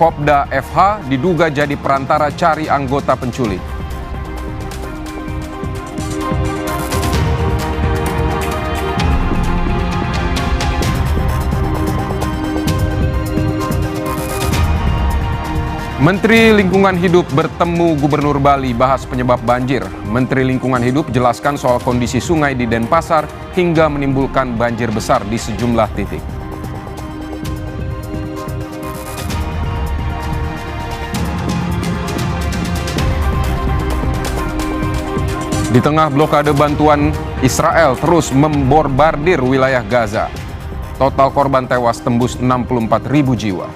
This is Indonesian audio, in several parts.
Kopda FH diduga jadi perantara cari anggota penculik. Menteri Lingkungan Hidup bertemu Gubernur Bali bahas penyebab banjir. Menteri Lingkungan Hidup jelaskan soal kondisi sungai di Denpasar hingga menimbulkan banjir besar di sejumlah titik. Di tengah blokade bantuan, Israel terus membombardir wilayah Gaza. Total korban tewas tembus 64.000 jiwa.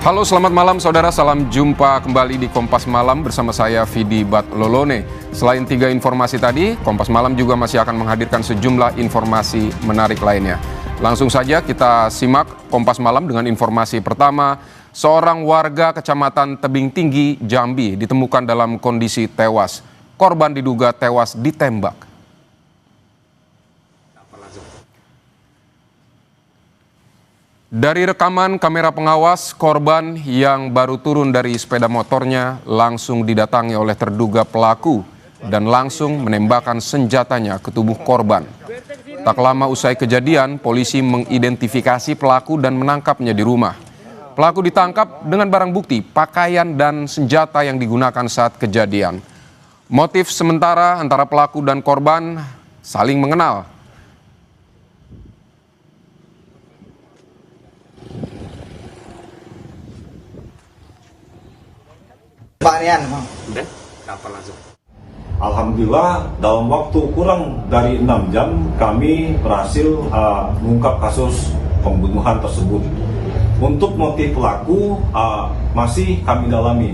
Halo, selamat malam saudara, salam jumpa kembali di Kompas Malam bersama saya Vidi Batlolone. Selain 3 informasi tadi, Kompas Malam juga masih akan menghadirkan sejumlah informasi menarik lainnya. Langsung saja kita simak Kompas Malam dengan informasi pertama. Seorang warga Kecamatan Tebing Tinggi, Jambi ditemukan dalam kondisi tewas. Korban diduga tewas ditembak. Dari rekaman kamera pengawas, korban yang baru turun dari sepeda motornya langsung didatangi oleh terduga pelaku dan langsung menembakkan senjatanya ke tubuh korban. Tak lama usai kejadian, polisi mengidentifikasi pelaku dan menangkapnya di rumah. Pelaku ditangkap dengan barang bukti, pakaian dan senjata yang digunakan saat kejadian. Motif sementara antara pelaku dan korban saling mengenal. Udah, kapan langsung? Alhamdulillah dalam waktu kurang dari 6 jam kami berhasil mengungkap kasus pembunuhan tersebut. Untuk motif pelaku masih kami dalami.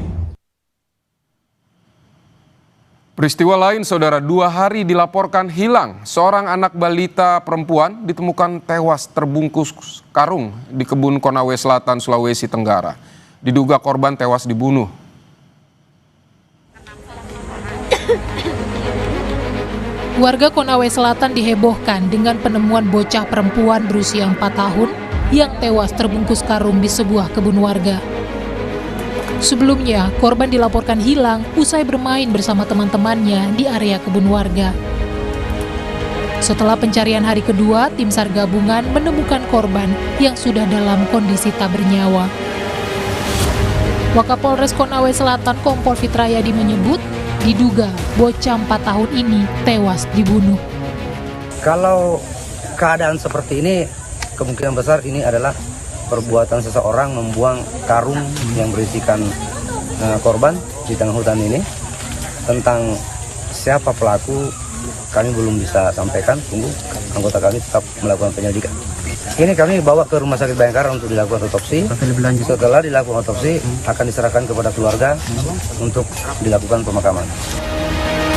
Peristiwa lain, saudara, 2 hari dilaporkan hilang. Seorang anak balita perempuan ditemukan tewas terbungkus karung di kebun Konawe Selatan, Sulawesi Tenggara. Diduga korban tewas dibunuh. Warga Konawe Selatan dihebohkan dengan penemuan bocah perempuan berusia 4 tahun yang tewas terbungkus karung di sebuah kebun warga. Sebelumnya, korban dilaporkan hilang usai bermain bersama teman-temannya di area kebun warga. Setelah pencarian hari kedua, tim SAR gabungan menemukan korban yang sudah dalam kondisi tak bernyawa. Wakapolres Konawe Selatan Kompol Fitrayadi menyebut, diduga bocah 4 tahun ini tewas dibunuh. Kalau keadaan seperti ini, kemungkinan besar ini adalah perbuatan seseorang membuang karung yang berisikan korban di tengah hutan ini. Tentang siapa pelaku, kami belum bisa sampaikan. Tunggu anggota kami tetap melakukan penyelidikan. Ini kami bawa ke Rumah Sakit Bayangkara untuk dilakukan otopsi. Setelah dilakukan otopsi, akan diserahkan kepada keluarga untuk dilakukan pemakaman.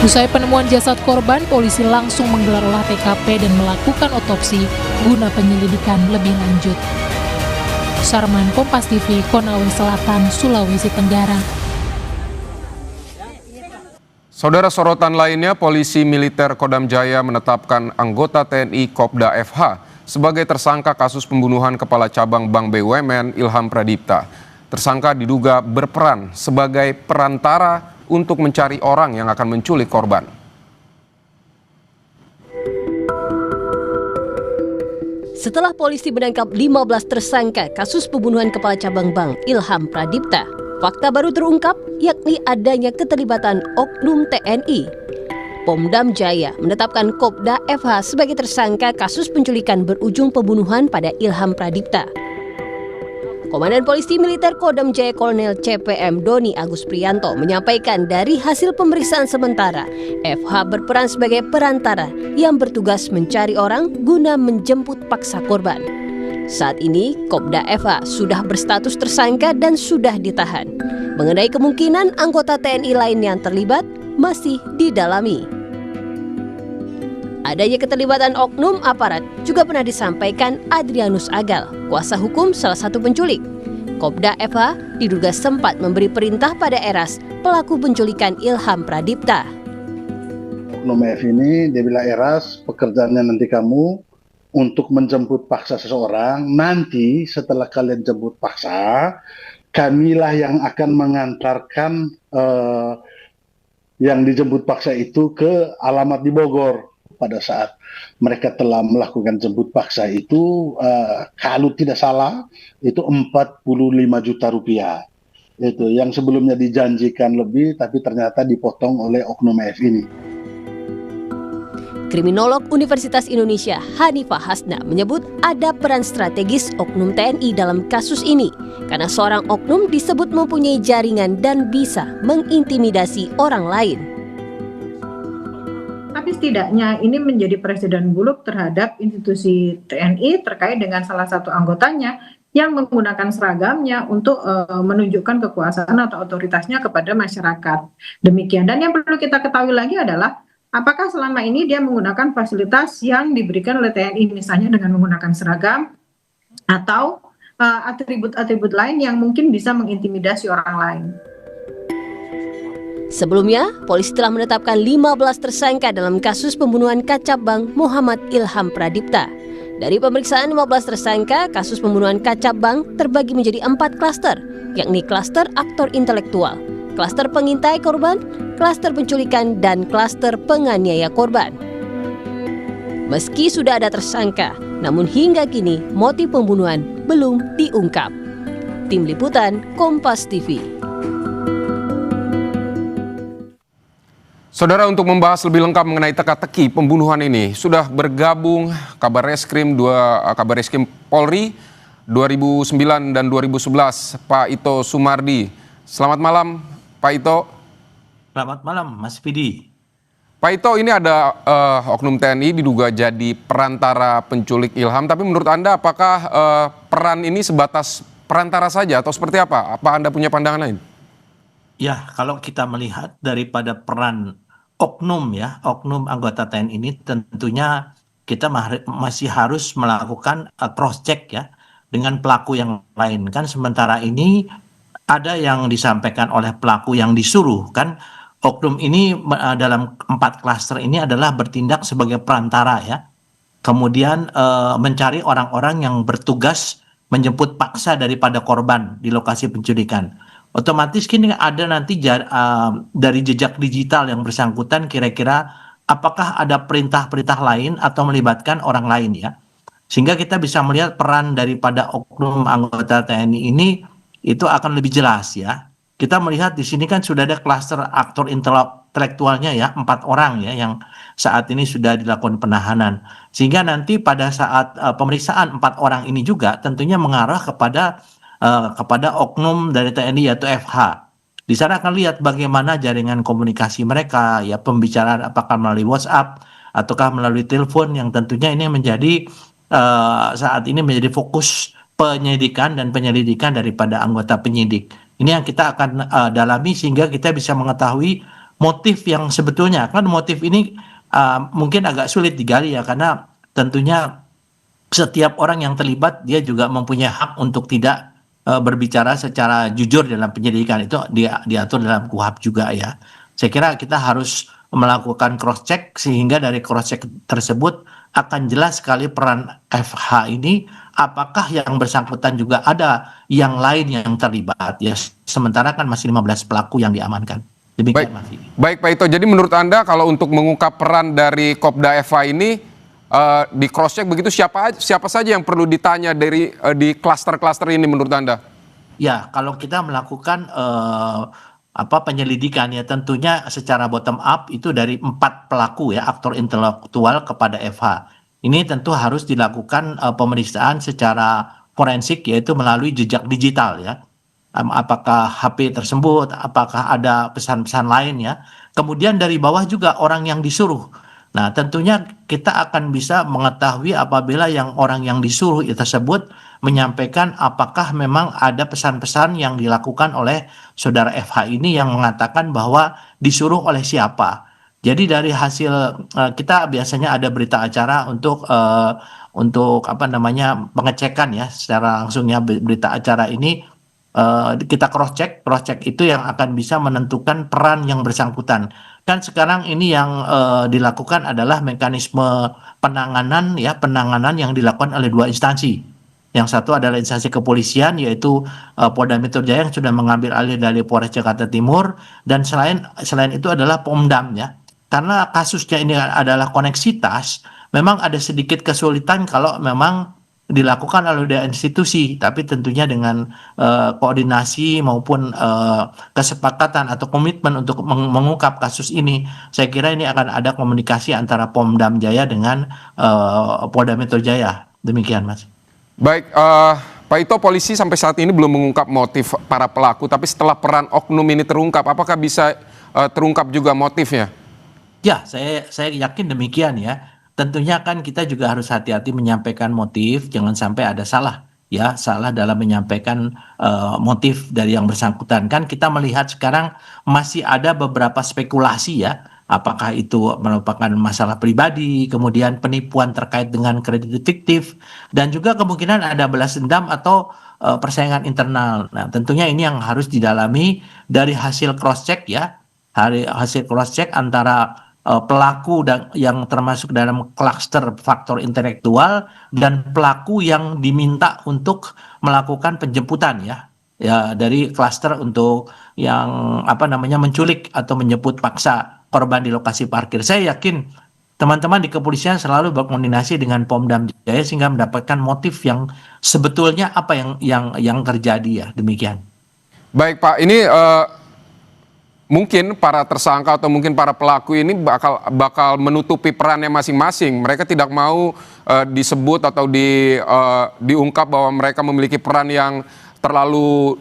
Usai penemuan jasad korban, polisi langsung menggelar olah TKP dan melakukan otopsi guna penyelidikan lebih lanjut. Sarman, Kompas TV, Konawe Selatan, Sulawesi Tenggara. Saudara, sorotan lainnya, polisi militer Kodam Jaya menetapkan anggota TNI Kopda FH sebagai tersangka kasus pembunuhan Kepala Cabang Bank BUMN Ilham Pradipta. Tersangka diduga berperan sebagai perantara untuk mencari orang yang akan menculik korban. Setelah polisi menangkap 15 tersangka kasus pembunuhan Kepala Cabang Bank Ilham Pradipta, fakta baru terungkap yakni adanya keterlibatan oknum TNI. Pomdam Jaya menetapkan Kopda FH sebagai tersangka kasus penculikan berujung pembunuhan pada Ilham Pradipta. Komandan Polisi Militer Kodam Jaya Kolonel CPM Doni Agus Priyanto menyampaikan dari hasil pemeriksaan sementara, FH berperan sebagai perantara yang bertugas mencari orang guna menjemput paksa korban. Saat ini, Kopda FH sudah berstatus tersangka dan sudah ditahan. Mengenai kemungkinan anggota TNI lain yang terlibat, masih didalami. Adanya keterlibatan oknum aparat juga pernah disampaikan Adrianus Agal, kuasa hukum salah satu penculik. Kopda FH diduga sempat memberi perintah pada Eras, pelaku penculikan Ilham Pradipta. Oknum F ini, dia bilang, Eras, pekerjaannya nanti kamu untuk menjemput paksa seseorang. Nanti setelah kalian jemput paksa, kamilah yang akan mengantarkan yang dijemput paksa itu ke alamat di Bogor. Pada saat mereka telah melakukan jemput paksa itu, kalau tidak salah, itu 45 juta rupiah. Itu yang sebelumnya dijanjikan lebih, tapi ternyata dipotong oleh oknum F ini. Kriminolog Universitas Indonesia Hanifah Hasna menyebut ada peran strategis oknum TNI dalam kasus ini karena seorang oknum disebut mempunyai jaringan dan bisa mengintimidasi orang lain. Tapi setidaknya ini menjadi presiden buruk terhadap institusi TNI terkait dengan salah satu anggotanya yang menggunakan seragamnya untuk menunjukkan kekuasaan atau otoritasnya kepada masyarakat. Demikian. Dan yang perlu kita ketahui lagi adalah apakah selama ini dia menggunakan fasilitas yang diberikan oleh TNI, misalnya dengan menggunakan seragam atau atribut-atribut lain yang mungkin bisa mengintimidasi orang lain. Sebelumnya, polisi telah menetapkan 15 tersangka dalam kasus pembunuhan Kacap Bank Muhammad Ilham Pradipta. Dari pemeriksaan 15 tersangka, kasus pembunuhan Kacap Bank terbagi menjadi 4 klaster, yakni klaster aktor intelektual, klaster pengintai korban, klaster penculikan, dan klaster penganiaya korban. Meski sudah ada tersangka, namun hingga kini motif pembunuhan belum diungkap. Tim Liputan Kompas TV. Saudara, untuk membahas lebih lengkap mengenai teka-teki pembunuhan ini, sudah bergabung Kabar Reskrim Polri 2009 dan 2011, Pak Ito Sumardi. Selamat malam, Pak Ito. Selamat malam, Mas Pidi. Pak Ito, ini ada oknum TNI diduga jadi perantara penculik Ilham, tapi menurut Anda apakah peran ini sebatas perantara saja atau seperti apa? Apa Anda punya pandangan lain? Ya, kalau kita melihat daripada peran oknum oknum anggota TNI ini, tentunya kita masih harus melakukan cross check ya dengan pelaku yang lain. Kan sementara ini ada yang disampaikan oleh pelaku yang disuruh, kan oknum ini dalam 4 klaster ini adalah bertindak sebagai perantara ya. Kemudian mencari orang-orang yang bertugas menjemput paksa daripada korban di lokasi penculikan. Otomatis kini ada nanti dari jejak digital yang bersangkutan, kira-kira apakah ada perintah-perintah lain atau melibatkan orang lain ya. Sehingga kita bisa melihat peran daripada oknum anggota TNI ini itu akan lebih jelas ya. Kita melihat di sini kan sudah ada klaster aktor intelektualnya ya, 4 orang ya yang saat ini sudah dilakukan penahanan. Sehingga nanti pada saat pemeriksaan 4 orang ini juga tentunya mengarah kepada oknum dari TNI yaitu FH. Di sana akan lihat bagaimana jaringan komunikasi mereka ya, pembicaraan apakah melalui WhatsApp ataukah melalui telepon, yang tentunya ini menjadi saat ini menjadi fokus penyelidikan dan penyelidikan daripada anggota penyidik. Ini yang kita akan dalami sehingga kita bisa mengetahui motif yang sebetulnya. Kan motif ini mungkin agak sulit digali ya, karena tentunya setiap orang yang terlibat dia juga mempunyai hak untuk tidak berbicara secara jujur dalam penyelidikan. Itu diatur dalam KUHP juga ya. Saya kira kita harus melakukan cross check sehingga dari cross check tersebut akan jelas sekali peran FH ini, apakah yang bersangkutan juga ada yang lain yang terlibat ya. Sementara kan masih 15 pelaku yang diamankan. Demikian, Mas. Baik Pak Ito, jadi menurut Anda kalau untuk mengungkap peran dari Kopda FH ini di cross check begitu, siapa saja yang perlu ditanya di klaster-klaster ini menurut Anda? Ya, kalau kita melakukan penyelidikan ya, tentunya secara bottom up itu dari 4 pelaku ya, aktor intelektual kepada FH. Ini tentu harus dilakukan pemeriksaan secara forensik, yaitu melalui jejak digital ya. Apakah HP tersebut, apakah ada pesan-pesan lain ya. Kemudian dari bawah juga orang yang disuruh. Nah, tentunya kita akan bisa mengetahui apabila orang yang disuruh tersebut menyampaikan apakah memang ada pesan-pesan yang dilakukan oleh saudara FH ini yang mengatakan bahwa disuruh oleh siapa. Jadi dari hasil kita biasanya ada berita acara untuk apa namanya pengecekan ya secara langsungnya berita acara ini kita cross check itu yang akan bisa menentukan peran yang bersangkutan. Kan sekarang ini yang dilakukan adalah mekanisme penanganan yang dilakukan oleh dua instansi. Yang satu adalah instansi kepolisian yaitu Polda Metro Jaya yang sudah mengambil alih dari Polres Jakarta Timur, dan selain itu adalah Pomdam ya. Karena kasusnya ini adalah koneksitas, memang ada sedikit kesulitan kalau memang dilakukan oleh institusi, tapi tentunya dengan koordinasi maupun kesepakatan atau komitmen untuk mengungkap kasus ini, saya kira ini akan ada komunikasi antara Pomdam Jaya dengan Polda Metro Jaya. Demikian, Mas. Baik, Pak Ito, polisi sampai saat ini belum mengungkap motif para pelaku, tapi setelah peran oknum ini terungkap, apakah bisa terungkap juga motifnya? Ya, saya yakin demikian ya. Tentunya kan kita juga harus hati-hati menyampaikan motif, jangan sampai ada salah dalam menyampaikan motif dari yang bersangkutan. Kan kita melihat sekarang masih ada beberapa spekulasi ya, apakah itu merupakan masalah pribadi, kemudian penipuan terkait dengan kredit fiktif, dan juga kemungkinan ada balas dendam atau persaingan internal. Nah, tentunya ini yang harus didalami dari hasil cross check ya, hasil cross check antara pelaku yang termasuk dalam klaster faktor intelektual dan pelaku yang diminta untuk melakukan penjemputan ya dari klaster untuk yang menculik atau menjemput paksa korban di lokasi parkir. Saya yakin teman-teman di kepolisian selalu berkoordinasi dengan Pomdam Jaya sehingga mendapatkan motif yang sebetulnya apa yang terjadi ya, demikian. Baik Pak, ini mungkin para tersangka atau mungkin para pelaku ini bakal menutupi perannya masing-masing. Mereka tidak mau disebut atau diungkap bahwa mereka memiliki peran yang terlalu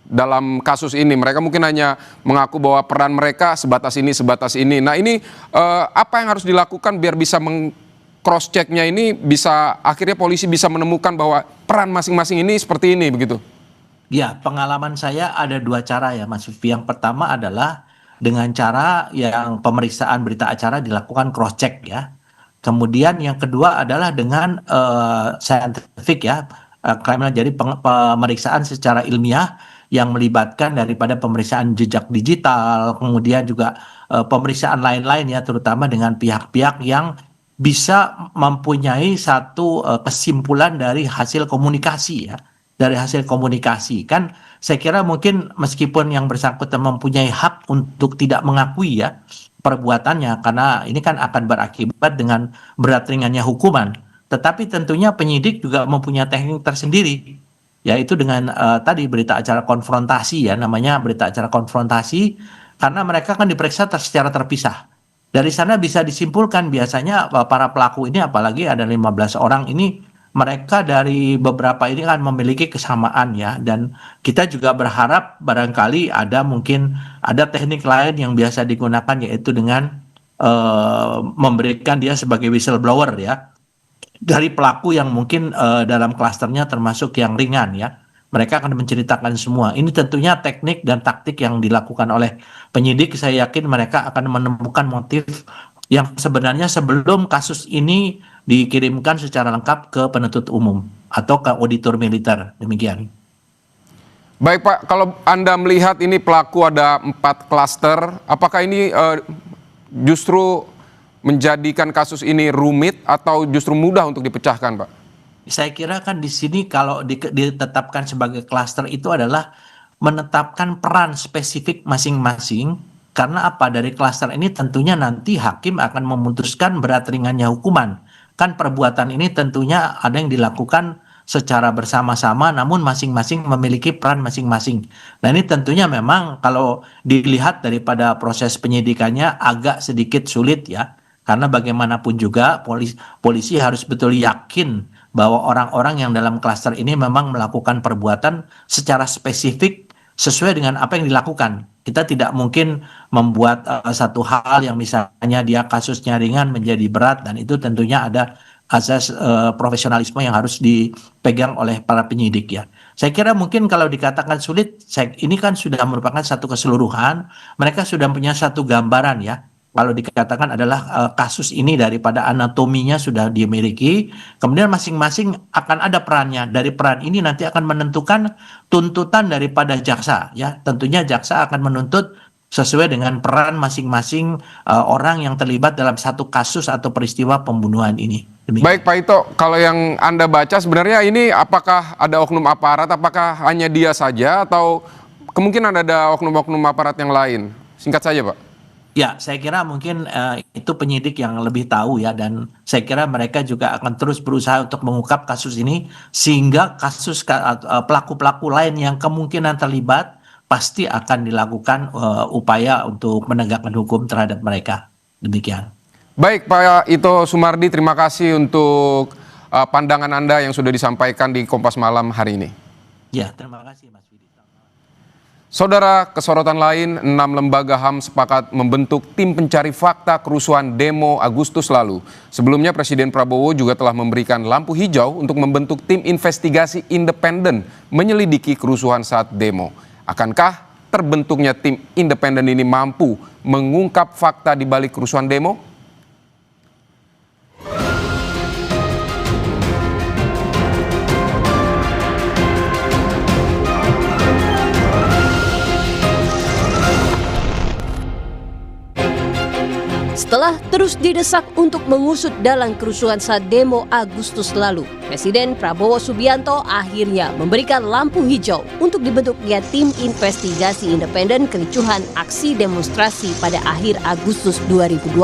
dalam kasus ini. Mereka mungkin hanya mengaku bahwa peran mereka sebatas ini. Nah, ini apa yang harus dilakukan biar bisa cross checknya ini bisa akhirnya polisi bisa menemukan bahwa peran masing-masing ini seperti ini begitu? Ya, pengalaman saya ada dua cara ya, Mas Vivi. Yang pertama adalah dengan cara yang pemeriksaan berita acara dilakukan cross check ya. Kemudian yang kedua adalah dengan scientific ya, jadi pemeriksaan secara ilmiah yang melibatkan daripada pemeriksaan jejak digital, kemudian juga pemeriksaan lain-lain ya, terutama dengan pihak-pihak yang bisa mempunyai satu kesimpulan dari hasil komunikasi ya. Dari hasil komunikasi kan saya kira mungkin meskipun yang bersangkutan mempunyai hak untuk tidak mengakui ya perbuatannya karena ini kan akan berakibat dengan berat ringannya hukuman, tetapi tentunya penyidik juga mempunyai teknik tersendiri yaitu dengan tadi berita acara konfrontasi ya, namanya berita acara konfrontasi, karena mereka kan diperiksa secara terpisah. Dari sana bisa disimpulkan biasanya para pelaku ini, apalagi ada 15 orang ini, mereka dari beberapa ini kan memiliki kesamaan ya, dan kita juga berharap barangkali mungkin ada teknik lain yang biasa digunakan yaitu dengan memberikan dia sebagai whistleblower ya dari pelaku yang mungkin dalam klasternya termasuk yang ringan ya. Mereka akan menceritakan semua. Ini tentunya teknik dan taktik yang dilakukan oleh penyidik. Saya yakin mereka akan menemukan motif yang sebenarnya sebelum kasus ini dikirimkan secara lengkap ke penuntut umum atau ke auditor militer. Demikian. Baik Pak, kalau Anda melihat ini pelaku ada 4 klaster, apakah ini justru menjadikan kasus ini rumit atau justru mudah untuk dipecahkan Pak? Saya kira kan di sini kalau ditetapkan sebagai klaster itu adalah menetapkan peran spesifik masing-masing. Karena apa? Dari klaster ini tentunya nanti hakim akan memutuskan berat ringannya hukuman. Kan perbuatan ini tentunya ada yang dilakukan secara bersama-sama namun masing-masing memiliki peran masing-masing. Nah ini tentunya memang kalau dilihat daripada proses penyidikannya agak sedikit sulit ya. Karena bagaimanapun juga polisi harus betul yakin bahwa orang-orang yang dalam klaster ini memang melakukan perbuatan secara spesifik sesuai dengan apa yang dilakukan. Kita tidak mungkin membuat satu hal yang misalnya dia kasusnya ringan menjadi berat, dan itu tentunya ada asas profesionalisme yang harus dipegang oleh para penyidik ya. Saya kira mungkin kalau dikatakan sulit, ini kan sudah merupakan satu keseluruhan, mereka sudah punya satu gambaran ya. Kalau dikatakan adalah kasus ini daripada anatominya sudah dimiliki, kemudian masing-masing akan ada perannya. Dari peran ini nanti akan menentukan tuntutan daripada jaksa ya. Tentunya jaksa akan menuntut sesuai dengan peran masing-masing orang yang terlibat dalam satu kasus atau peristiwa pembunuhan ini. Demikian. Baik Pak Ito, kalau yang Anda baca sebenarnya ini apakah ada oknum aparat, apakah hanya dia saja atau kemungkinan ada oknum-oknum aparat yang lain? Singkat saja Pak. Ya, saya kira mungkin itu penyidik yang lebih tahu ya, dan saya kira mereka juga akan terus berusaha untuk mengungkap kasus ini sehingga kasus pelaku-pelaku lain yang kemungkinan terlibat pasti akan dilakukan upaya untuk menegakkan hukum terhadap mereka. Demikian. Baik Pak Ito Sumardi, terima kasih untuk pandangan Anda yang sudah disampaikan di Kompas Malam hari ini. Ya, terima kasih Mas Widi. Saudara, kesorotan lain, 6 lembaga HAM sepakat membentuk tim pencari fakta kerusuhan demo Agustus lalu. Sebelumnya Presiden Prabowo juga telah memberikan lampu hijau untuk membentuk tim investigasi independen menyelidiki kerusuhan saat demo. Akankah terbentuknya tim independen ini mampu mengungkap fakta di balik kerusuhan demo? Setelah terus didesak untuk mengusut dalam kerusuhan saat demo Agustus lalu, Presiden Prabowo Subianto akhirnya memberikan lampu hijau untuk dibentuknya tim investigasi independen kericuhan aksi demonstrasi pada akhir Agustus 2025.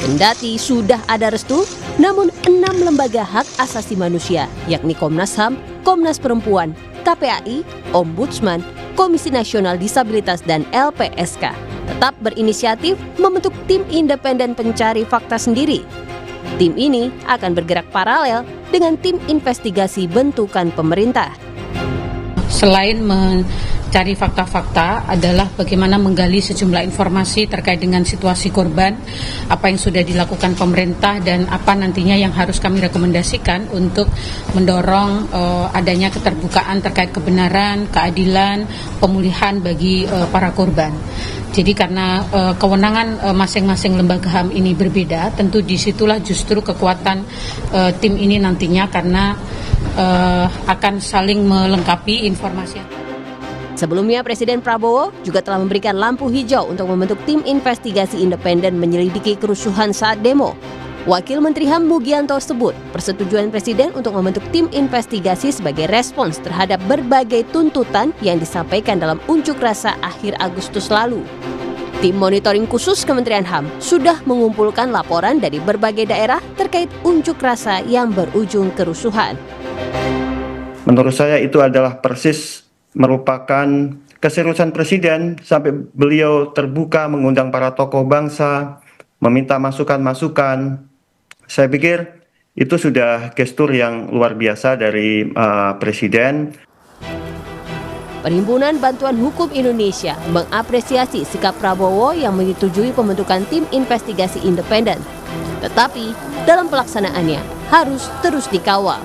Kendati sudah ada restu, namun 6 lembaga hak asasi manusia, yakni Komnas HAM, Komnas Perempuan, KPAI, Ombudsman, Komisi Nasional Disabilitas, dan LPSK tetap berinisiatif membentuk tim independen pencari fakta sendiri. Tim ini akan bergerak paralel dengan tim investigasi bentukan pemerintah. Selain mencari fakta-fakta adalah bagaimana menggali sejumlah informasi terkait dengan situasi korban, apa yang sudah dilakukan pemerintah, dan apa nantinya yang harus kami rekomendasikan untuk mendorong adanya keterbukaan terkait kebenaran, keadilan, pemulihan bagi para korban. Jadi karena kewenangan masing-masing lembaga HAM ini berbeda, tentu disitulah justru kekuatan tim ini nantinya, karena akan saling melengkapi informasi. Sebelumnya Presiden Prabowo juga telah memberikan lampu hijau untuk membentuk tim investigasi independen menyelidiki kerusuhan saat demo. Wakil Menteri HAM Mugianto sebut persetujuan Presiden untuk membentuk tim investigasi sebagai respons terhadap berbagai tuntutan yang disampaikan dalam unjuk rasa akhir Agustus lalu. Tim monitoring khusus Kementerian HAM sudah mengumpulkan laporan dari berbagai daerah terkait unjuk rasa yang berujung kerusuhan. Menurut saya itu adalah persis merupakan keseriusan Presiden sampai beliau terbuka mengundang para tokoh bangsa, meminta masukan-masukan. Saya pikir itu sudah gestur yang luar biasa dari Presiden. Perhimpunan Bantuan Hukum Indonesia mengapresiasi sikap Prabowo yang menyetujui pembentukan tim investigasi independen. Tetapi dalam pelaksanaannya harus terus dikawal.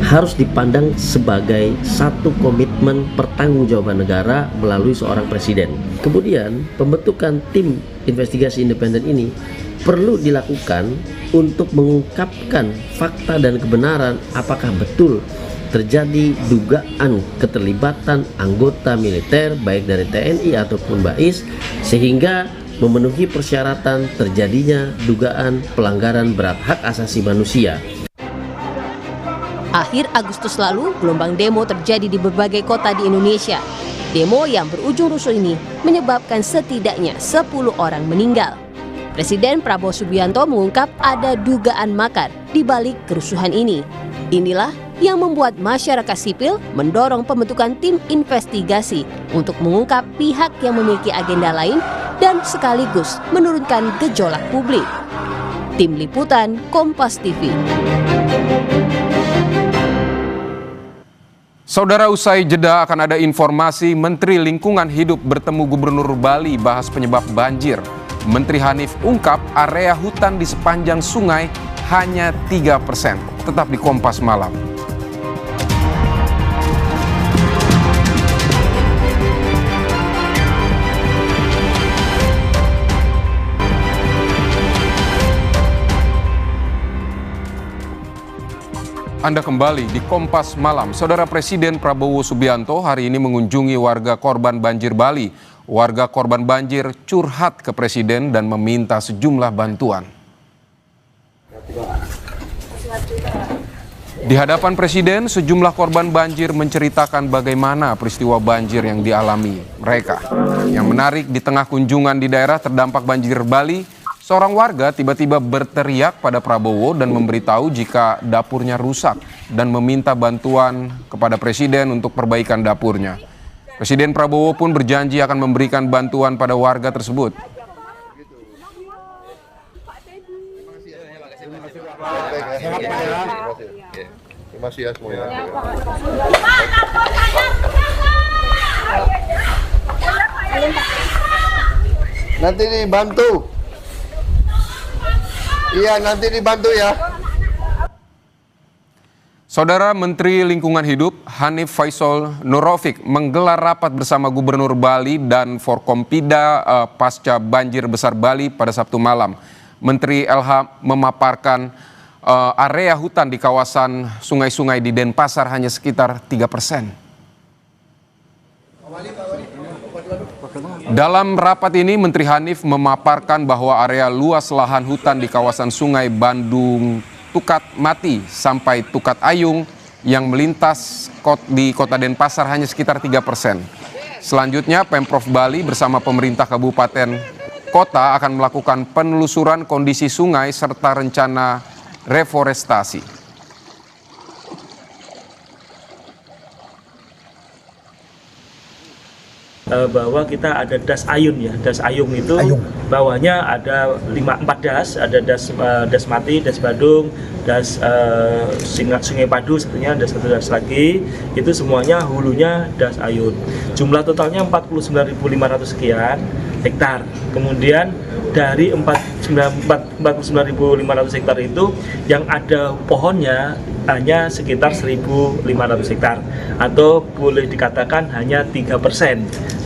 Harus dipandang sebagai satu komitmen pertanggungjawaban negara melalui seorang presiden. Kemudian pembentukan tim investigasi independen ini perlu dilakukan untuk mengungkapkan fakta dan kebenaran apakah betul terjadi dugaan keterlibatan anggota militer baik dari TNI ataupun BAIS sehingga memenuhi persyaratan terjadinya dugaan pelanggaran berat hak asasi manusia. Akhir Agustus lalu, gelombang demo terjadi di berbagai kota di Indonesia. Demo yang berujung rusuh ini menyebabkan setidaknya 10 orang meninggal. Presiden Prabowo Subianto mengungkap ada dugaan makar di balik kerusuhan ini. Inilah yang membuat masyarakat sipil mendorong pembentukan tim investigasi untuk mengungkap pihak yang memiliki agenda lain dan sekaligus menurunkan gejolak publik. Tim Liputan Kompas TV. Saudara, usai jeda akan ada informasi Menteri Lingkungan Hidup bertemu Gubernur Bali bahas penyebab banjir. Menteri Hanif ungkap area hutan di sepanjang sungai hanya 3%. Tetap di Kompas Malam. Anda kembali di Kompas Malam. Saudara, Presiden Prabowo Subianto hari ini mengunjungi warga korban banjir Bali. Warga korban banjir curhat ke Presiden dan meminta sejumlah bantuan. Di hadapan Presiden, sejumlah korban banjir menceritakan bagaimana peristiwa banjir yang dialami mereka. Yang menarik, di tengah kunjungan di daerah terdampak banjir Bali, seorang warga tiba-tiba berteriak pada Prabowo dan memberitahu jika dapurnya rusak dan meminta bantuan kepada Presiden untuk perbaikan dapurnya. Presiden Prabowo pun berjanji akan memberikan bantuan pada warga tersebut. Terima kasih ya semuanya. Nanti dibantu. Iya, nanti dibantu ya. Saudara, Menteri Lingkungan Hidup Hanif Faisal Nurofik menggelar rapat bersama Gubernur Bali dan Forkompida pasca banjir besar Bali pada Sabtu malam. Menteri LH memaparkan area hutan di kawasan sungai-sungai di Denpasar hanya sekitar 3%. Dalam rapat ini, Menteri Hanif memaparkan bahwa area luas lahan hutan di kawasan Sungai Bandung Tukat Mati sampai Tukat Ayung yang melintas di kota Denpasar hanya sekitar 3%. Selanjutnya, Pemprov Bali bersama pemerintah kabupaten kota akan melakukan penelusuran kondisi sungai serta rencana reforestasi. Bahwa kita ada das ayun ya, das ayung itu bawahnya ada 4 das, ada das Mati, das Badung, das Sungai Padu, satunya ada 1 das lagi, itu semuanya hulunya das ayun. Jumlah totalnya 49.500 sekian hektar. Kemudian dari 49.500 hektar itu yang ada pohonnya hanya sekitar 1.500 hektar atau boleh dikatakan hanya 3%.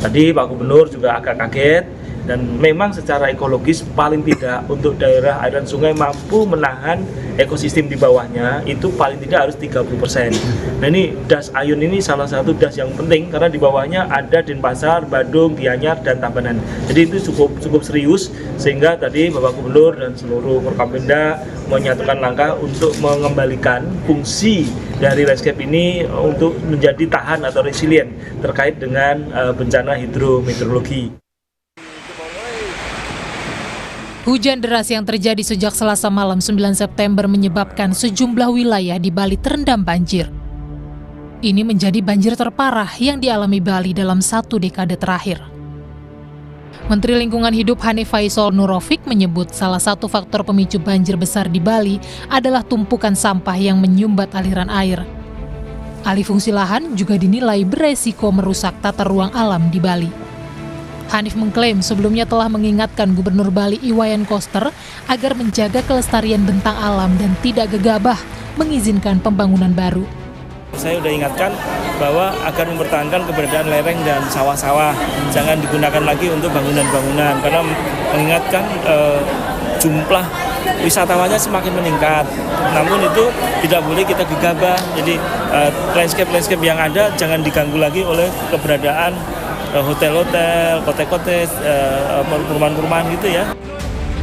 Tadi Pak Gubernur juga agak kaget dan memang secara ekologis paling tidak untuk daerah aliran sungai mampu menahan ekosistem di bawahnya itu paling tidak harus 30%. Nah, ini das ayun ini salah satu das yang penting karena di bawahnya ada Denpasar, Badung, Gianyar dan Tabanan. Jadi itu cukup serius sehingga tadi Bapak Gubernur dan seluruh Forkompinda menyatukan langkah untuk mengembalikan fungsi dari landscape ini untuk menjadi tahan atau resilient terkait dengan bencana hidrometeorologi. Hujan deras yang terjadi sejak Selasa malam 9 September menyebabkan sejumlah wilayah di Bali terendam banjir. Ini menjadi banjir terparah yang dialami Bali dalam 1 dekade terakhir. Menteri Lingkungan Hidup Hanif Faisal Nurofik menyebut salah satu faktor pemicu banjir besar di Bali adalah tumpukan sampah yang menyumbat aliran air. Alih fungsi lahan juga dinilai beresiko merusak tata ruang alam di Bali. Hanif mengklaim sebelumnya telah mengingatkan Gubernur Bali Iwayan Koster agar menjaga kelestarian bentang alam dan tidak gegabah mengizinkan pembangunan baru. Saya sudah ingatkan bahwa agar mempertahankan keberadaan lereng dan sawah-sawah, jangan digunakan lagi untuk bangunan-bangunan karena mengingatkan jumlah wisatawannya semakin meningkat. Namun itu tidak boleh kita gegabah. Jadi landscape yang ada jangan diganggu lagi oleh keberadaan hotel-hotel, kote-kote, perumahan-perumahan gitu ya.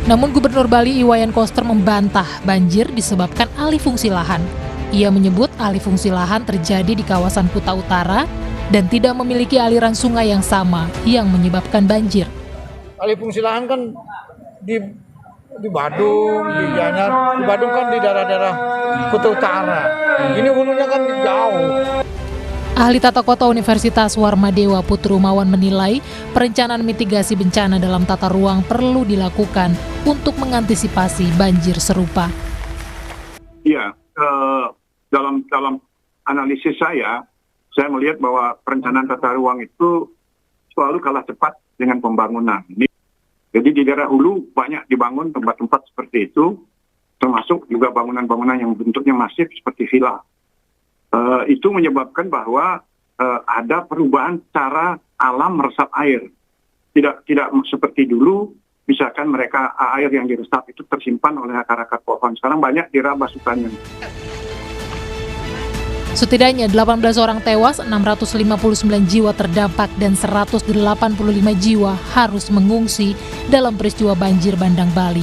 Namun Gubernur Bali Iwayan Koster membantah banjir disebabkan alih fungsi lahan. Ia menyebut alih fungsi lahan terjadi di kawasan Kuta Utara dan tidak memiliki aliran sungai yang sama yang menyebabkan banjir. Alih fungsi lahan kan di Badung, di Gianyar, di Badung kan di daerah-daerah Kuta Utara. Ini hulunya kan jauh. Ahli Tata Kota Universitas Warmadewa Putrumawan menilai perencanaan mitigasi bencana dalam tata ruang perlu dilakukan untuk mengantisipasi banjir serupa. Ya, dalam analisis saya saya melihat bahwa perencanaan tata ruang itu selalu kalah cepat dengan pembangunan. Jadi di daerah hulu banyak dibangun tempat-tempat seperti itu, termasuk juga bangunan-bangunan yang bentuknya masif seperti villa. Itu menyebabkan bahwa ada perubahan cara alam meresap air. Tidak seperti dulu, misalkan mereka air yang diresap itu tersimpan oleh akar-akar pohon. Sekarang banyak dirabah hutannya. Setidaknya 18 orang tewas, 659 jiwa terdampak, dan 185 jiwa harus mengungsi dalam peristiwa banjir bandang Bali.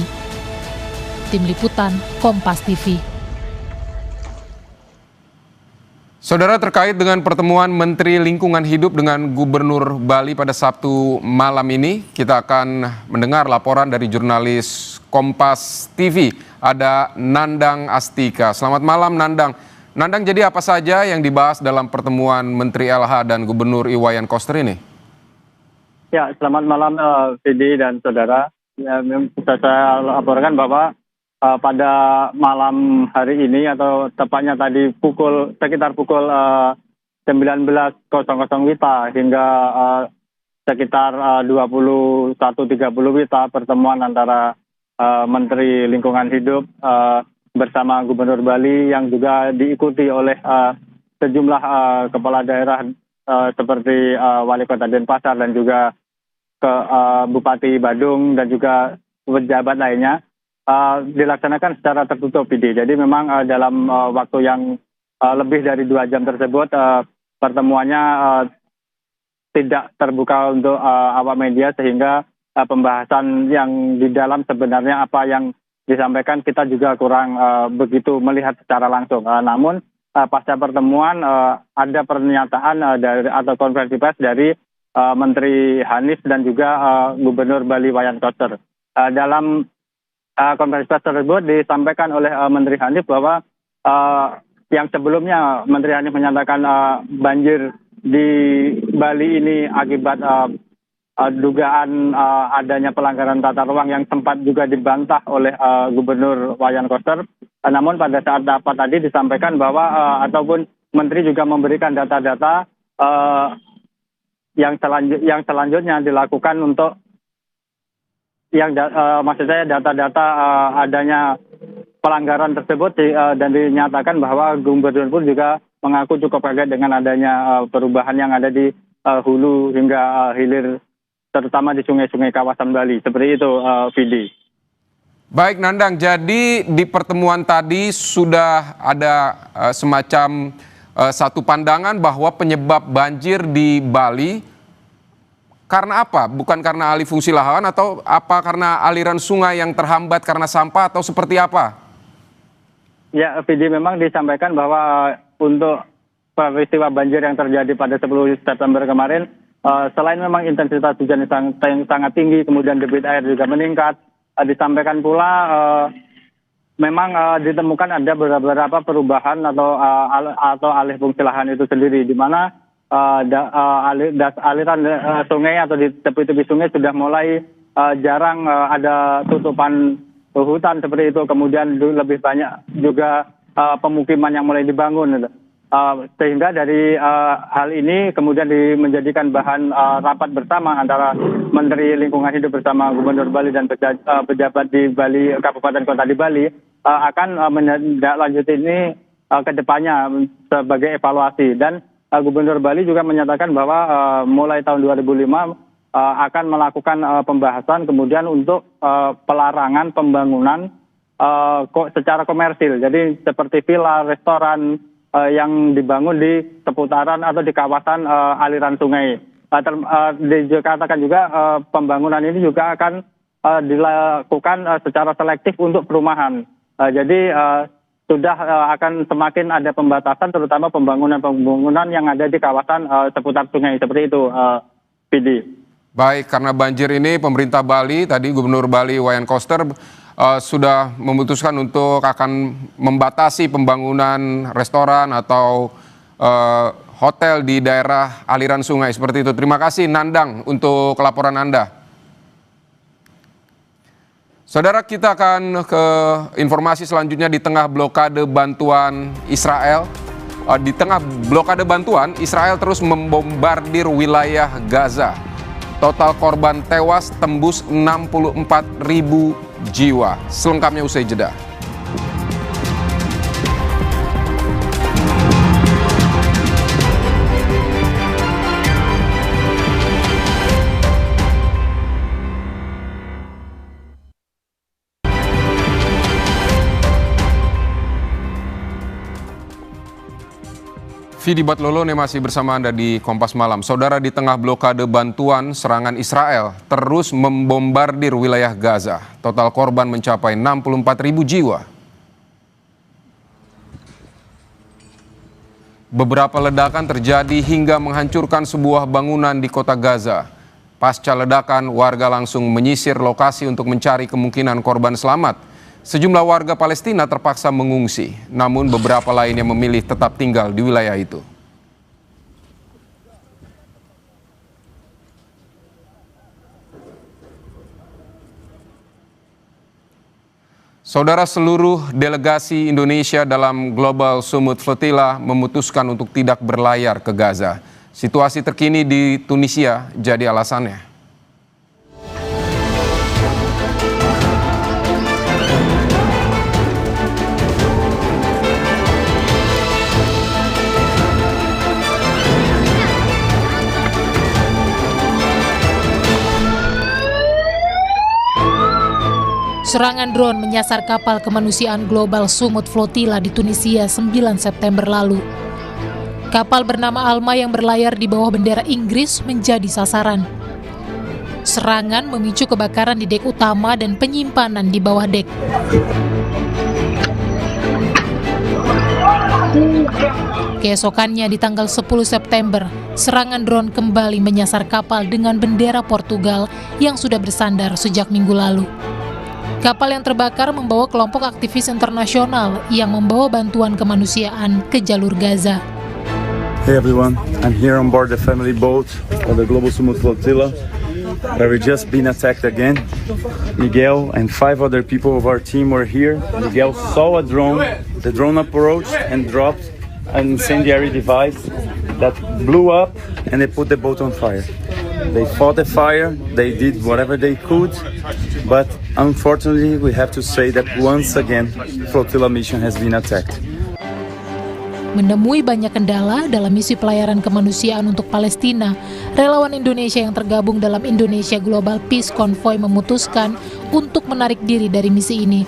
Tim Liputan, Kompas TV. Saudara, terkait dengan pertemuan Menteri Lingkungan Hidup dengan Gubernur Bali pada Sabtu malam ini, kita akan mendengar laporan dari jurnalis Kompas TV. Ada Nandang Astika. Selamat malam, Nandang. Nandang, jadi apa saja yang dibahas dalam pertemuan Menteri LH dan Gubernur Iwayan Koster ini? Ya, selamat malam Vidi dan saudara. Ya, bisa saya laporkan bahwa pada malam hari ini atau tepatnya tadi sekitar pukul 19.00 WITA hingga sekitar 21.30 WITA pertemuan antara Menteri Lingkungan Hidup bersama Gubernur Bali yang juga diikuti oleh sejumlah kepala daerah seperti Wali Kota Denpasar dan juga Bupati Badung dan juga pejabat lainnya dilaksanakan secara tertutup, Vidi. Jadi memang dalam waktu yang lebih dari 2 jam tersebut pertemuannya tidak terbuka untuk awak media sehingga pembahasan yang di dalam sebenarnya apa yang disampaikan kita juga kurang begitu melihat secara langsung. Namun pasca pertemuan ada pernyataan atau konferensi pers dari Menteri Hanif dan juga Gubernur Bali Wayan Koster. Dalam konferensi pers tersebut disampaikan oleh Menteri Hanif bahwa yang sebelumnya Menteri Hanif menyatakan banjir di Bali ini akibat dugaan adanya pelanggaran tata ruang yang sempat juga dibantah oleh Gubernur Wayan Koster. Namun pada saat rapat tadi disampaikan bahwa ataupun Menteri juga memberikan data-data yang selanjutnya dilakukan untuk maksud saya data-data adanya pelanggaran tersebut dan dinyatakan bahwa Gubernur pun juga mengaku cukup kaget dengan adanya perubahan yang ada di hulu hingga hilir, terutama di sungai-sungai kawasan Bali. Seperti itu, Vidi. Baik, Nandang. Jadi di pertemuan tadi sudah ada semacam satu pandangan bahwa penyebab banjir di Bali karena apa? Bukan karena alih fungsi lahan atau apa karena aliran sungai yang terhambat karena sampah atau seperti apa? Ya, Vidi, memang disampaikan bahwa untuk peristiwa banjir yang terjadi pada 10 September kemarin, selain memang intensitas hujan yang sangat tinggi, kemudian debit air juga meningkat, disampaikan pula memang ditemukan ada beberapa perubahan atau alih fungsi lahan itu sendiri, di mana aliran sungai atau di tepi-tepi sungai sudah mulai jarang ada tutupan hutan seperti itu, kemudian lebih banyak juga pemukiman yang mulai dibangun. Sehingga dari hal ini kemudian menjadikan bahan rapat bersama antara Menteri Lingkungan Hidup bersama Gubernur Bali dan pejabat di Bali, kabupaten kota di Bali akan menindaklanjuti ini ke depannya sebagai evaluasi. Dan Gubernur Bali juga menyatakan bahwa mulai tahun 2005 akan melakukan pembahasan kemudian untuk pelarangan pembangunan secara komersil. Jadi seperti villa, restoran yang dibangun di seputaran atau di kawasan aliran sungai. Dikatakan juga pembangunan ini juga akan dilakukan secara selektif untuk perumahan. Jadi sudah akan semakin ada pembatasan, terutama pembangunan yang ada di kawasan seputar sungai. Seperti itu, Vidi. Baik, karena banjir ini pemerintah Bali, tadi Gubernur Bali Wayan Koster sudah memutuskan untuk akan membatasi pembangunan restoran atau hotel di daerah aliran sungai seperti itu. Terima kasih Nandang untuk laporan Anda. Saudara, kita akan ke informasi selanjutnya. Di tengah blokade bantuan Israel Di tengah blokade bantuan, Israel terus membombardir wilayah Gaza. Total korban tewas tembus 64.000 jiwa. Selengkapnya usai jeda. Vidi Batlolone masih bersama Anda di Kompas Malam. Saudara, di tengah blokade bantuan, serangan Israel terus membombardir wilayah Gaza. Total korban mencapai 64.000 jiwa. Beberapa ledakan terjadi hingga menghancurkan sebuah bangunan di kota Gaza. Pasca ledakan, warga langsung menyisir lokasi untuk mencari kemungkinan korban selamat. Sejumlah warga Palestina terpaksa mengungsi, namun beberapa lainnya memilih tetap tinggal di wilayah itu. Saudara, seluruh delegasi Indonesia dalam Global Summit Flotilla memutuskan untuk tidak berlayar ke Gaza. Situasi terkini di Tunisia jadi alasannya. Serangan drone menyasar kapal kemanusiaan Global Summit Flotilla di Tunisia 9 September lalu. Kapal bernama Alma yang berlayar di bawah bendera Inggris menjadi sasaran. Serangan memicu kebakaran di dek utama dan penyimpanan di bawah dek. Keesokannya di tanggal 10 September, serangan drone kembali menyasar kapal dengan bendera Portugal yang sudah bersandar sejak minggu lalu. Kapal yang terbakar membawa kelompok aktivis internasional yang membawa bantuan kemanusiaan ke jalur Gaza. Hey everyone, I'm here on board the family boat of the Global Summit Flotilla, where we just been attacked again. Miguel and 5 other people of our team were here. Miguel saw a drone. The drone approached and dropped an incendiary device that blew up and they put the boat on fire. They fought the fire, they did whatever they could, but unfortunately we have to say that once again flotilla mission has been attacked. Menemui banyak kendala dalam misi pelayaran kemanusiaan untuk Palestina, relawan Indonesia yang tergabung dalam Indonesia Global Peace Convoy memutuskan untuk menarik diri dari misi ini.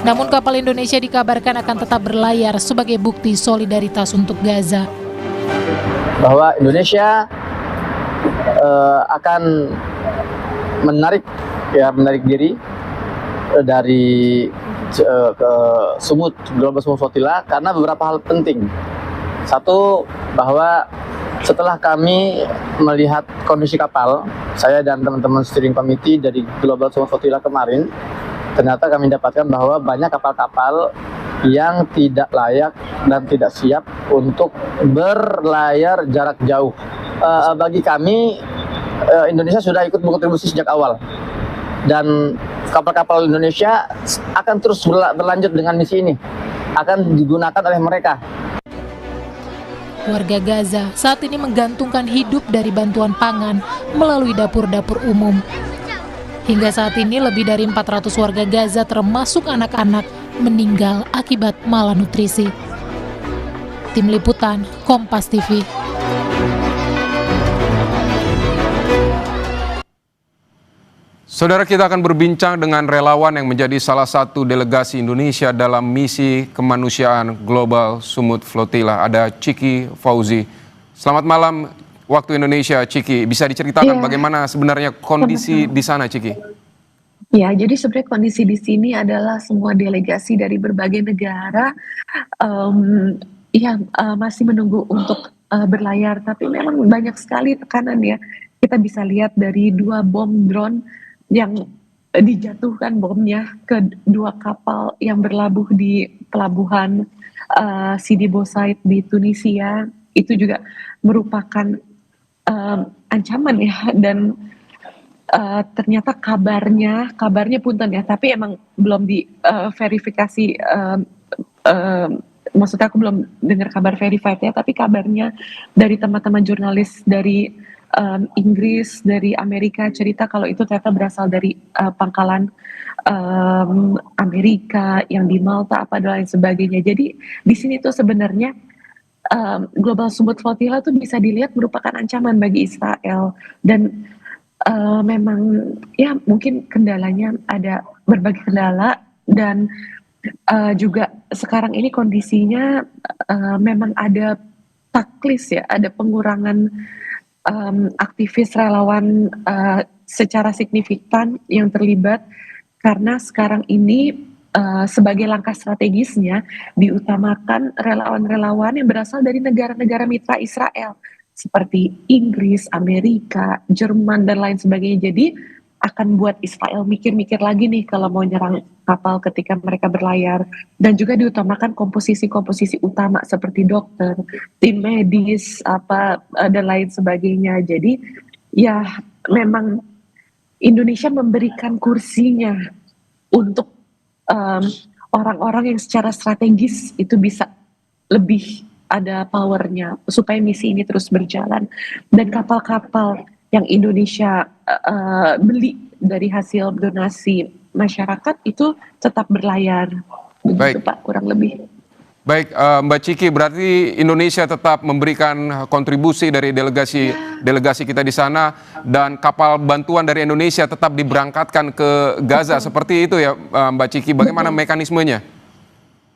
Namun kapal Indonesia dikabarkan akan tetap berlayar sebagai bukti solidaritas untuk Gaza. Bahwa Indonesia akan menarik diri dari ke Global Summit Flotilla karena beberapa hal penting. Satu, bahwa setelah kami melihat kondisi kapal, saya dan teman-teman steering committee dari Global Summit Flotilla kemarin, ternyata kami dapatkan bahwa banyak kapal-kapal yang tidak layak dan tidak siap untuk berlayar jarak jauh. Bagi kami, Indonesia sudah ikut berkontribusi sejak awal. Dan kapal-kapal Indonesia akan terus berlanjut dengan misi ini. Akan digunakan oleh mereka. Warga Gaza saat ini menggantungkan hidup dari bantuan pangan melalui dapur-dapur umum. Hingga saat ini lebih dari 400 warga Gaza termasuk anak-anak meninggal akibat malnutrisi. Tim Liputan, Kompas TV. Saudara, kita akan berbincang dengan relawan yang menjadi salah satu delegasi Indonesia dalam misi kemanusiaan Global Summit Flotilla. Ada Ciki Fauzi. Selamat malam waktu Indonesia, Ciki. Bisa diceritakan bagaimana sebenarnya kondisi di sana, Ciki? Ya, jadi sebenarnya kondisi di sini adalah semua delegasi dari berbagai negara yang masih menunggu untuk berlayar. Tapi memang banyak sekali tekanan ya. Kita bisa lihat dari 2 bom drone yang dijatuhkan bomnya ke 2 kapal yang berlabuh di pelabuhan Sidi Bosaid di Tunisia. Itu juga merupakan ancaman ya, dan ternyata kabarnya punten ya, tapi emang belum diverifikasi maksudnya aku belum dengar kabar verified ya, tapi kabarnya dari teman-teman jurnalis dari Inggris, dari Amerika cerita kalau itu ternyata berasal dari pangkalan Amerika yang di Malta apa dan lain sebagainya. Jadi di sini tuh sebenarnya Global Sumut Flotilla tuh bisa dilihat merupakan ancaman bagi Israel dan memang ya mungkin kendalanya ada berbagai kendala dan juga sekarang ini kondisinya memang ada taklis ya, ada pengurangan aktivis relawan secara signifikan yang terlibat karena sekarang ini sebagai langkah strategisnya diutamakan relawan-relawan yang berasal dari negara-negara mitra Israel seperti Inggris, Amerika, Jerman dan lain sebagainya. Jadi akan buat Israel mikir-mikir lagi nih kalau mau nyerang kapal ketika mereka berlayar dan juga diutamakan komposisi-komposisi utama seperti dokter, tim medis dan lain sebagainya. Jadi ya memang Indonesia memberikan kursinya untuk orang-orang yang secara strategis itu bisa lebih ada powernya supaya misi ini terus berjalan dan kapal-kapal yang Indonesia beli dari hasil donasi masyarakat itu tetap berlayar. Begitu Pak, kurang lebih. Baik, Mbak Ciki, berarti Indonesia tetap memberikan kontribusi dari delegasi kita di sana dan kapal bantuan dari Indonesia tetap diberangkatkan ke Gaza. Seperti itu ya Mbak Ciki, bagaimana mekanismenya?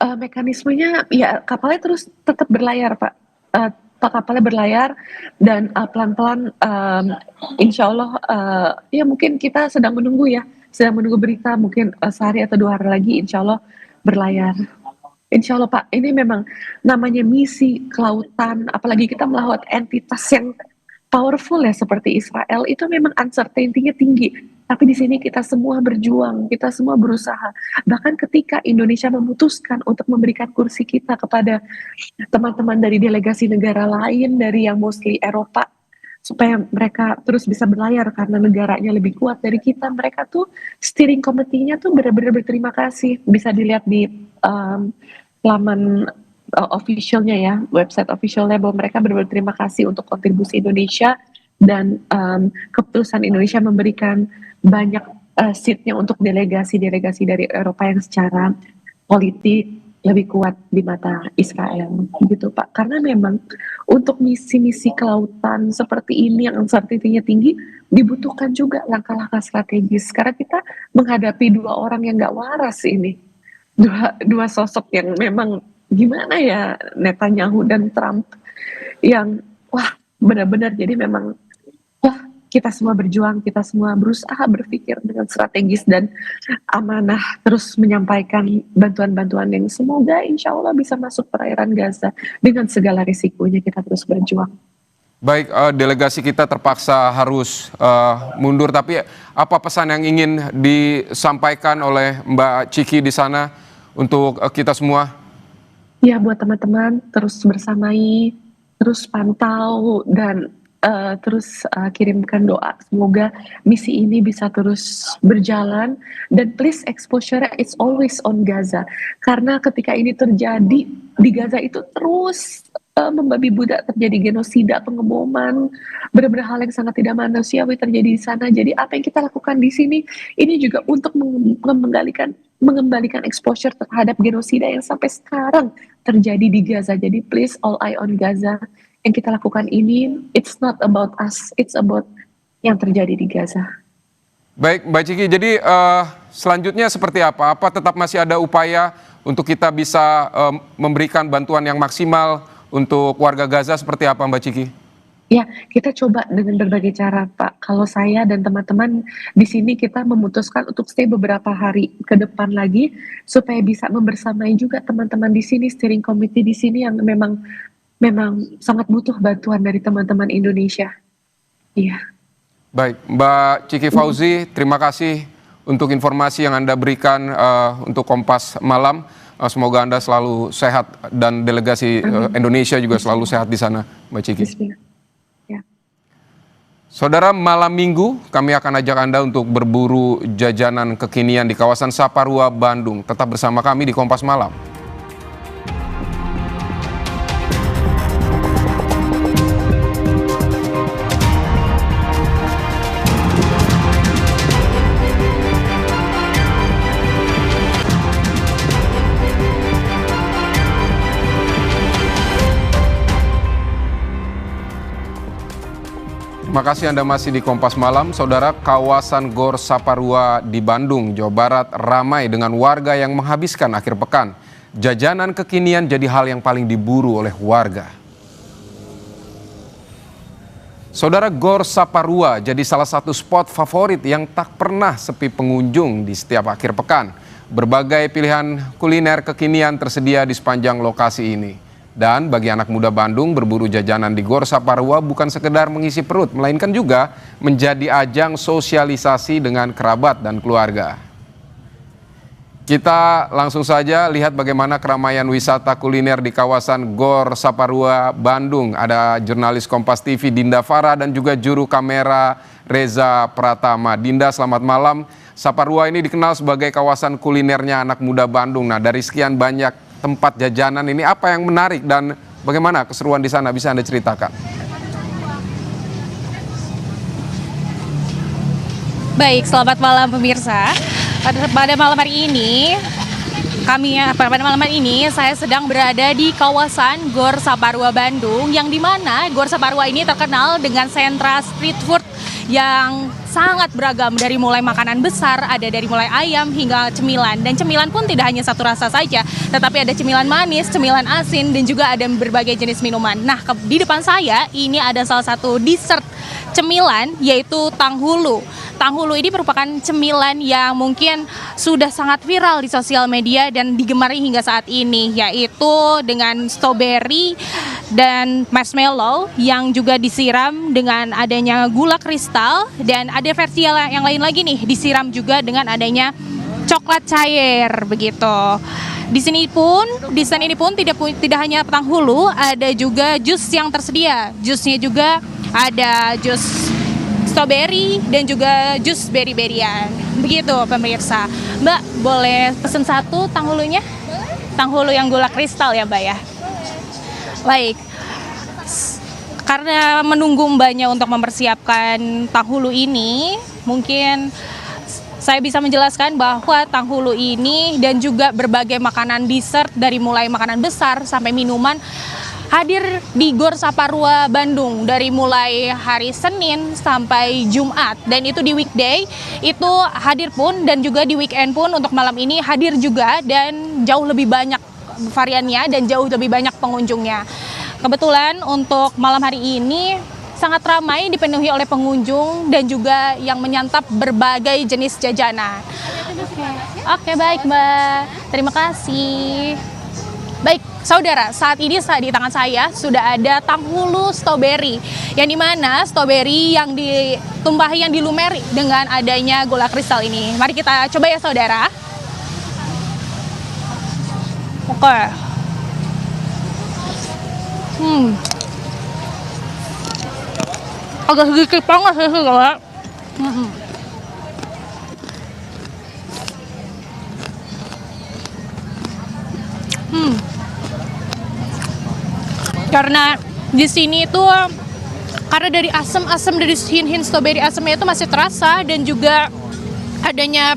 Mekanismenya ya kapalnya terus tetap berlayar Pak. Kapalnya berlayar dan pelan-pelan insya Allah ya mungkin kita sedang menunggu berita mungkin sehari atau 2 hari lagi insya Allah berlayar. Insya Allah Pak, ini memang namanya misi kelautan, apalagi kita melawan entitas yang powerful ya seperti Israel, itu memang uncertainty-nya tinggi. Tapi di sini kita semua berjuang, kita semua berusaha. Bahkan ketika Indonesia memutuskan untuk memberikan kursi kita kepada teman-teman dari delegasi negara lain, dari yang mostly Eropa, supaya mereka terus bisa berlayar karena negaranya lebih kuat dari kita, mereka tuh steering committee-nya tuh benar-benar berterima kasih. Bisa dilihat di laman officialnya ya, website officialnya bahwa mereka berterima kasih untuk kontribusi Indonesia dan keputusan Indonesia memberikan banyak seatnya untuk delegasi-delegasi dari Eropa yang secara politik lebih kuat di mata Israel gitu Pak. Karena memang untuk misi-misi kelautan seperti ini yang uncertainty-nya tinggi dibutuhkan juga langkah-langkah strategis karena kita menghadapi 2 orang yang nggak waras ini, dua sosok yang memang gimana ya, Netanyahu dan Trump yang wah benar-benar jadi memang kita semua berjuang, kita semua berusaha berpikir dengan strategis dan amanah terus menyampaikan bantuan-bantuan yang semoga insya Allah bisa masuk perairan Gaza dengan segala risikonya kita terus berjuang. Baik, delegasi kita terpaksa harus mundur, tapi apa pesan yang ingin disampaikan oleh Mbak Ciki di sana untuk kita semua? Ya buat teman-teman terus bersamai, terus pantau dan terus kirimkan doa semoga misi ini bisa terus berjalan dan please exposure it's always on Gaza karena ketika ini terjadi di Gaza itu terus membabi budak, terjadi genosida, pengeboman, benar-benar hal yang sangat tidak manusiawi terjadi di sana. Jadi apa yang kita lakukan di sini ini juga untuk mengembalikan exposure terhadap genosida yang sampai sekarang terjadi di Gaza. Jadi please all eye on Gaza. Yang kita lakukan ini, it's not about us, it's about yang terjadi di Gaza. Baik, Mbak Ciki, jadi selanjutnya seperti apa? Apa tetap masih ada upaya untuk kita bisa memberikan bantuan yang maksimal untuk warga Gaza seperti apa, Mbak Ciki? Ya, kita coba dengan berbagai cara, Pak. Kalau saya dan teman-teman di sini kita memutuskan untuk stay beberapa hari ke depan lagi supaya bisa membersamai juga teman-teman di sini, steering committee di sini yang memang sangat butuh bantuan dari teman-teman Indonesia. Iya. Baik, Mbak Ciki Fauzi, terima kasih untuk informasi yang Anda berikan untuk Kompas Malam. Semoga Anda selalu sehat dan delegasi Indonesia juga selalu sehat di sana, Mbak Ciki. Ya. Saudara, malam minggu kami akan ajak Anda untuk berburu jajanan kekinian di kawasan Saparua, Bandung. Tetap bersama kami di Kompas Malam. Terima kasih Anda masih di Kompas Malam. Saudara, kawasan Gor Saparua di Bandung, Jawa Barat ramai dengan warga yang menghabiskan akhir pekan. Jajanan kekinian jadi hal yang paling diburu oleh warga. Saudara, Gor Saparua jadi salah satu spot favorit yang tak pernah sepi pengunjung di setiap akhir pekan. Berbagai pilihan kuliner kekinian tersedia di sepanjang lokasi ini. Dan bagi anak muda Bandung, berburu jajanan di Gor Saparua bukan sekedar mengisi perut, melainkan juga menjadi ajang sosialisasi dengan kerabat dan keluarga. Kita langsung saja lihat bagaimana keramaian wisata kuliner di kawasan Gor Saparua, Bandung. Ada jurnalis Kompas TV Dinda Farah dan juga juru kamera Reza Pratama. Dinda, selamat malam. Saparua ini dikenal sebagai kawasan kulinernya anak muda Bandung. Nah, dari sekian banyak tempat jajanan ini, apa yang menarik dan bagaimana keseruan di sana, bisa Anda ceritakan? Baik, selamat malam pemirsa. Pada malam hari ini, saya sedang berada di kawasan Gor Saparua Bandung, yang dimana Gor Saparua ini terkenal dengan sentra street food yang sangat beragam, dari mulai makanan besar, ada dari mulai ayam hingga cemilan. Dan cemilan pun tidak hanya satu rasa saja, tetapi ada cemilan manis, cemilan asin, dan juga ada berbagai jenis minuman. Nah, di depan saya ini ada salah satu dessert cemilan, yaitu tanghulu. Tanghulu ini merupakan cemilan yang mungkin sudah sangat viral di sosial media dan digemari hingga saat ini, yaitu dengan strawberry dan marshmallow yang juga disiram dengan adanya gula kristal, dan ada versi yang lain lagi nih, disiram juga dengan adanya coklat cair begitu. Di sini pun, di stand ini pun tidak hanya tanghulu, ada juga jus yang tersedia. Jusnya juga ada jus strawberry dan juga jus beri-berian. Begitu pemirsa. Mbak, boleh pesen satu tanghulunya? Tanghulu yang gula kristal ya, Mbak ya. Baik. Karena menunggu Mbaknya untuk mempersiapkan tanghulu ini, mungkin saya bisa menjelaskan bahwa tanghulu ini dan juga berbagai makanan dessert dari mulai makanan besar sampai minuman hadir di Gor Saparua Bandung dari mulai hari Senin sampai Jumat, dan itu di weekday itu hadir pun, dan juga di weekend pun untuk malam ini hadir juga, dan jauh lebih banyak variannya dan jauh lebih banyak pengunjungnya. Kebetulan untuk malam hari ini sangat ramai, dipenuhi oleh pengunjung dan juga yang menyantap berbagai jenis jajanan. Oke, baik Mbak, terima kasih. Baik, saudara, saat ini di tangan saya sudah ada tanghulu strawberry, yang dimana strawberry yang ditumpahi, yang dilumeri dengan adanya gula kristal ini. Mari kita coba ya saudara. Oke. Agak sedikit panas ya saudara. Karena di sini itu karena dari asam dari hint strawberry asamnya itu masih terasa, dan juga adanya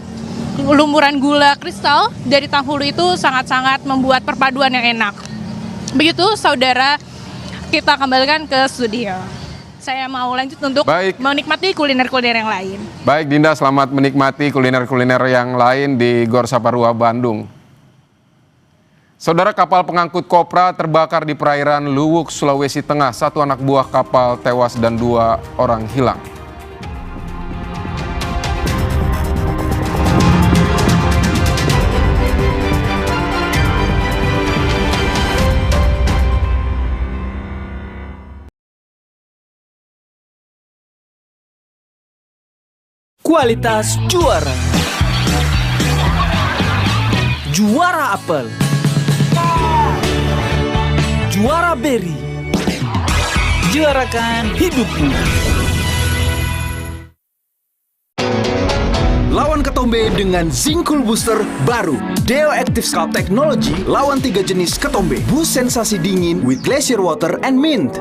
lumuran gula kristal dari tanghulu itu sangat-sangat membuat perpaduan yang enak. Begitu saudara, kita kembalikan ke studio. Saya mau lanjut untuk menikmati kuliner-kuliner yang lain. Baik Dinda, selamat menikmati kuliner-kuliner yang lain di Gor Saparua Bandung. Saudara, kapal pengangkut kopra terbakar di perairan Luwuk, Sulawesi Tengah. 1 anak buah kapal tewas dan 2 orang hilang. Kualitas juara. Juara apel. Juara beri. Juarakan hidupmu. Lawan ketombe dengan Zinc Cool Booster baru. Deo Active Scalp Technology lawan 3 jenis ketombe. Boost sensasi dingin with glacier water and mint.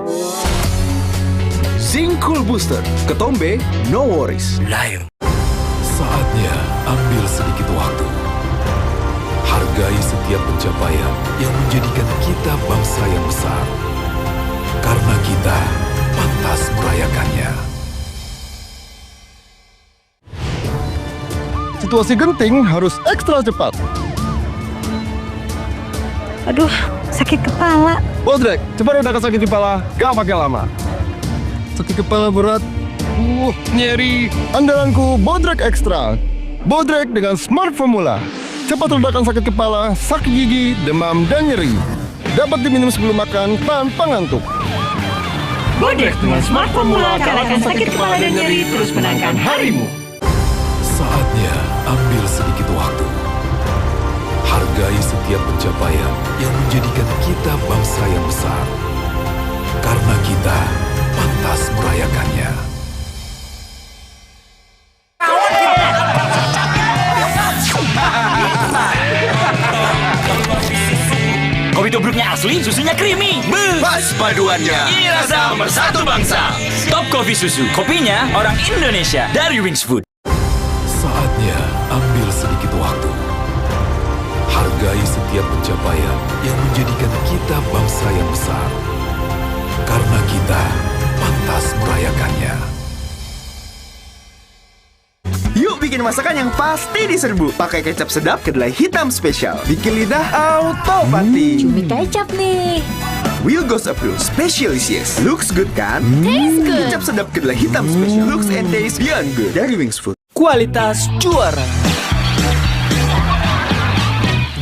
Zinc Cool Booster. Ketombe, no worries. Lion. Saatnya ambil sedikit waktu. Hargai setiap pencapaian yang menjadikan kita bangsa yang besar. Karena kita pantas merayakannya. situasi genting harus ekstra cepat. Aduh, sakit kepala. Bodrek, cepat redakan sakit kepala, gak pakai lama. Sakit kepala berat, nyeri. Andalanku Bodrek Extra. Bodrek dengan Smart Formula. Cepat redakan sakit kepala, sakit gigi, demam, dan nyeri. Dapat diminum sebelum makan tanpa ngantuk. Bodrek dengan Smart Formula kalahkan sakit kepala dan nyeri, terus menangkan harimu. Saatnya ambil sedikit waktu. Hargai setiap pencapaian yang menjadikan kita bangsa yang besar. Karena kita pantas merayakannya. Kopi tubruknya asli, susunya creamy. Pas paduannya. Ini rasa nomor satu bangsa. Top Coffee Susu. Kopinya orang Indonesia dari Wings Food. Saatnya ambil sedikit waktu. Hargai setiap pencapaian yang menjadikan kita bangsa yang besar. Karena kita pantas merayakannya. Yuk bikin masakan yang pasti diserbu. Pakai kecap sedap kedelai hitam spesial. Bikin lidah auto pati. Cumi kecap nih. Will Goes Approved Specialisius. Looks good kan? Taste good. Kecap sedap kedelai hitam spesial. Looks and taste beyond good. Dari Wings Food. Kualitas juara.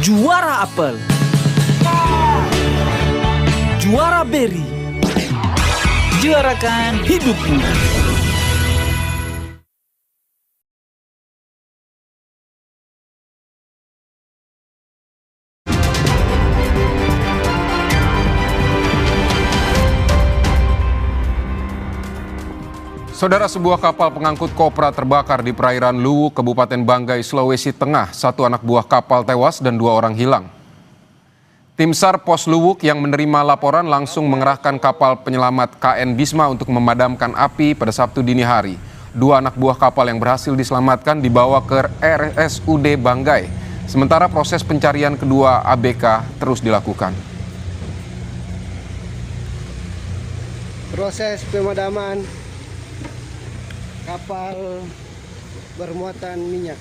Juara apel. Juara berry. Juarakan hidupmu. Saudara, sebuah kapal pengangkut kopra terbakar di perairan Luwu, Kabupaten Banggai, Sulawesi Tengah. 1 anak buah kapal tewas dan 2 orang hilang. Tim SAR Pos Luwuk yang menerima laporan langsung mengerahkan kapal penyelamat KN Bisma untuk memadamkan api pada Sabtu dini hari. 2 anak buah kapal yang berhasil diselamatkan dibawa ke RSUD Banggai. Sementara proses pencarian kedua ABK terus dilakukan. Proses pemadaman kapal bermuatan minyak.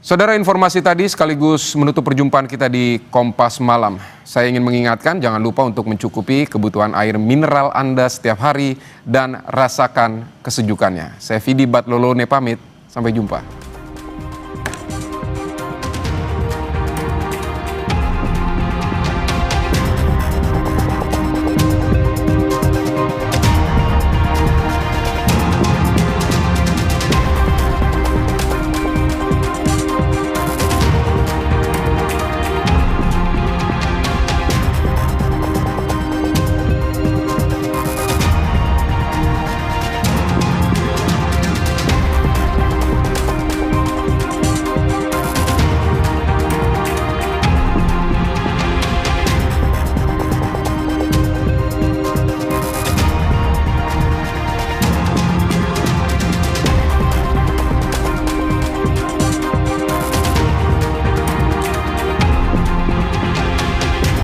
Saudara, informasi tadi sekaligus menutup perjumpaan kita di Kompas Malam. Saya ingin mengingatkan, jangan lupa untuk mencukupi kebutuhan air mineral Anda setiap hari dan rasakan kesejukannya. Saya Vidi Batlolone pamit, sampai jumpa.